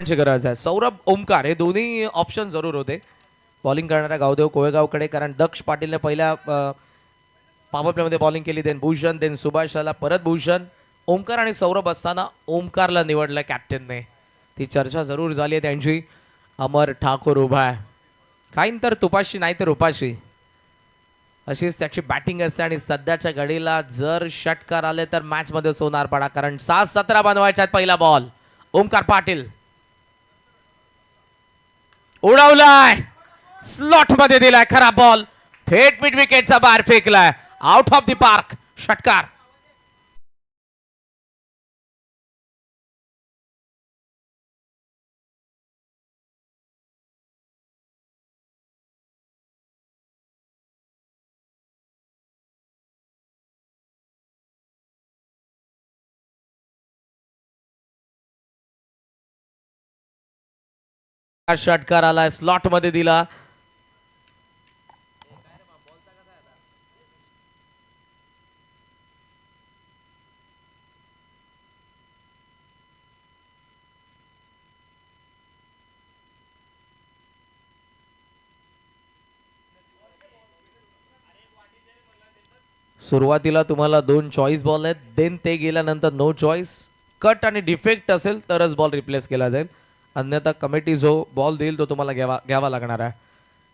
गरज आहे. सौरभ ओमकार हे दोन्ही ऑप्शन जरूर होते बॉलिंग करणाऱ्या गावदेव कोळेगावकडे, कारण दक्ष पाटीलने पहिल्या पॉवर प्लेमध्ये बॉलिंग केली, देन भूषण, देन सुभाषला परत भूषण, ओमकार आणि सौरभ असताना ओमकारला निवडलं कॅप्टनने. ती चर्चा जरूर झाली आहे त्यांची. अमर ठाकूर उभा आहे, काही तर तुपाशी नाही तर उपाशी, अशीच त्याची बॅटिंग असते. आणि सध्याच्या घडीला जर षटकार आले तर मॅचमध्ये सोनार पडा, कारण 7-17 बनवायच्यात. पहिला बॉल ओमकार पाटील उडवलाय, स्लॉट मध्ये दिलाय, खराब बॉल, थेट मिड विकेटचा बाहेर फेकलाय, आउट ऑफ द पार्क, षटकार. षटकार आलाय, स्लॉट मध्ये दिला. सुरुवातीला तुम्हाला 2 चॉईस बॉल आहेत, देन ते गेल्यानंतर नो चॉईस, कट आणि डिफेक्ट असेल तरच बॉल रिप्लेस केला जाईल, अन्यथा कमिटी जो बॉल देईल तो तुम्हाला घ्यावा लागणार आहे.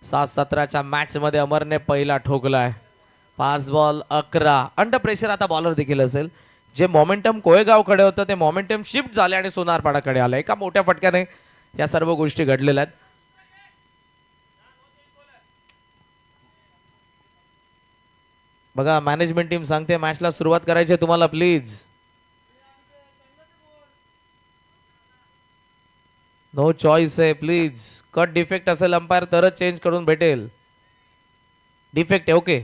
7-17च्या मॅचमध्ये अमरने पहिला ठोकलाय. 5 बॉल 11. अंडर प्रेशर आता बॉलर देखील असेल. जे मोमेंटम कोळेगावकडे होतं ते मोमेंटम शिफ्ट झाले आणि सोनारपाडाकडे आलं. एका मोठ्या फटक्याने या सर्व गोष्टी घडलेल्या आहेत. बघा मॅनेजमेंट टीम सांगते मॅचला सुरुवात करायची तुम्हाला, प्लीज. नो चॉईस आहे, प्लीज. कट डिफेक्ट असेल अंपायर तरच चेंज करून भेटेल. डिफेक्ट आहे, ओके.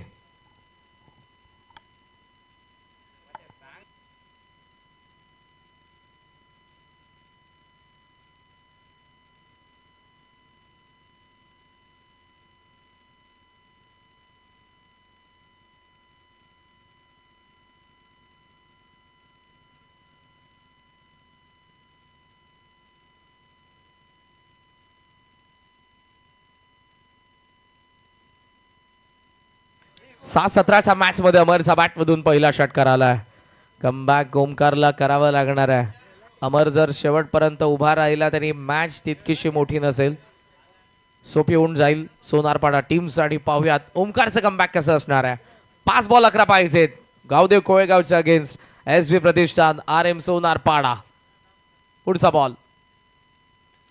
सात 17च्या मॅच मध्ये अमरचा बॅट मधून पहिला षटकार आलाय. कमबॅक ओमकारला करावं लागणार आहे. अमर जर शेवटपर्यंत उभा राहिला तरी मॅच तितकीशी मोठी नसेल, सोपी होऊन जाईल सोनारपाडा टीमसाठी. पाहूयात ओमकारचं कमबॅक कसं असणार आहे. 5 बॉल 11 पाहिजेत गावदेव कोळेगावच्या अगेन्स्ट SV प्रतिष्ठान RM सोनारपाडा. पुढचा बॉल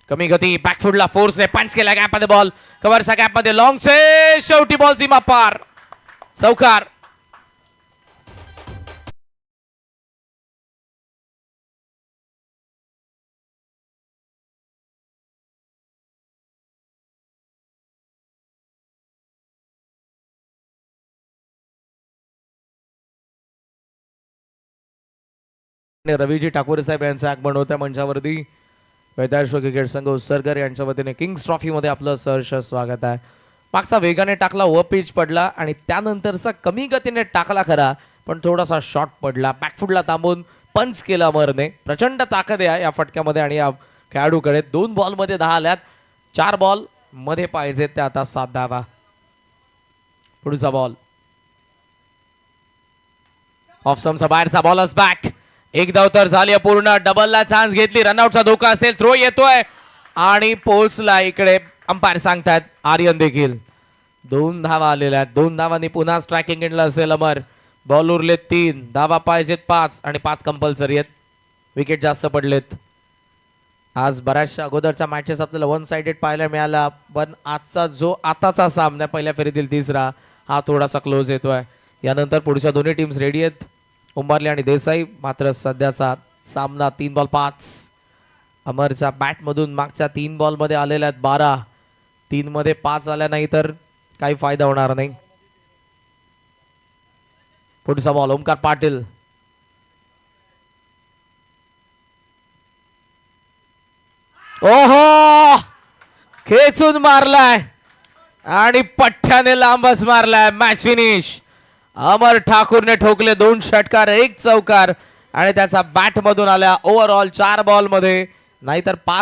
कमी गती, बॅकफुटला फोर्सने पंच केला, गॅपमध्ये बॉल, कव्हरच्या गॅपमध्ये लॉंग से, शेवटी बॉल सीमा पार, चौकार. रवीजी ठाकूर साहेब यांचं आगमन होत्या मंचावरती. वैद्यश्वर क्रिकेट संघ उसरगर यांच्या वतीने किंग्स ट्रॉफी मध्ये आपलं सहर्ष स्वागत आहे. मागचा वेगाने टाकला, व पिच पडला, आणि त्यानंतरचा कमी गतीने टाकला खरा, पण थोडासा शॉट पडला. बॅकफुटला थांबून पंच केला अमरने. प्रचंड ताकद आहे या फटक्यामध्ये आणि या खेळाडूकडे. 2 बॉल मध्ये 10 आल्यात, 4 बॉल मध्ये पाहिजे ते आता 7 धावा. पुढचा बॉल ऑफ स्टंपचा बाहेरचा बॉलच बॅक. एक धाव तर झाली पूर्ण. डबलला चान्स घेतली, रनआउटचा धोका असेल, थ्रो येतोय आणि पोल्सला इकडे अंपायर सांगतात आर्यन देखील. 2 धावा आलेल्या आहेत. 2 धावांनी पुन्हा स्ट्रायकिंग एंडला असेल अमर. बॉल उरले 3, धावा पाहिजेत 5 आणि 5 कंपल्सरी आहेत. विकेट जास्त पडलेत. आज बऱ्याचशा अगोदरच्या मॅचेस आपल्याला 1 साइडेड पाहायला मिळाला, पण आजचा जो आताचा सामना पहिल्या फेरीतील तिसरा हा थोडासा क्लोज येतोय. यानंतर पुढच्या दोन्ही टीम्स रेडी आहेत, उंबारले आणि देसाई. मात्र सध्याचा सामना 3 बॉल 5. अमरच्या बॅट मधून मागच्या 3 बॉल मध्ये आलेल्या आहेत 12. 3 मध्ये 5 आल्या नाही तर काही फायदा होणार नाही. पुढचा बॉल ओमकार पाटील. ओहो, खेचून मारलाय आणि पठ्ठ्याने लांबच मारलाय. Match finish. अमर ठाकूरने ठोकले 2 षटकार 1 चौकार आणि त्याचा बॅट मधून आल्या ओव्हरऑल 4 बॉल मध्ये, नाहीतर 5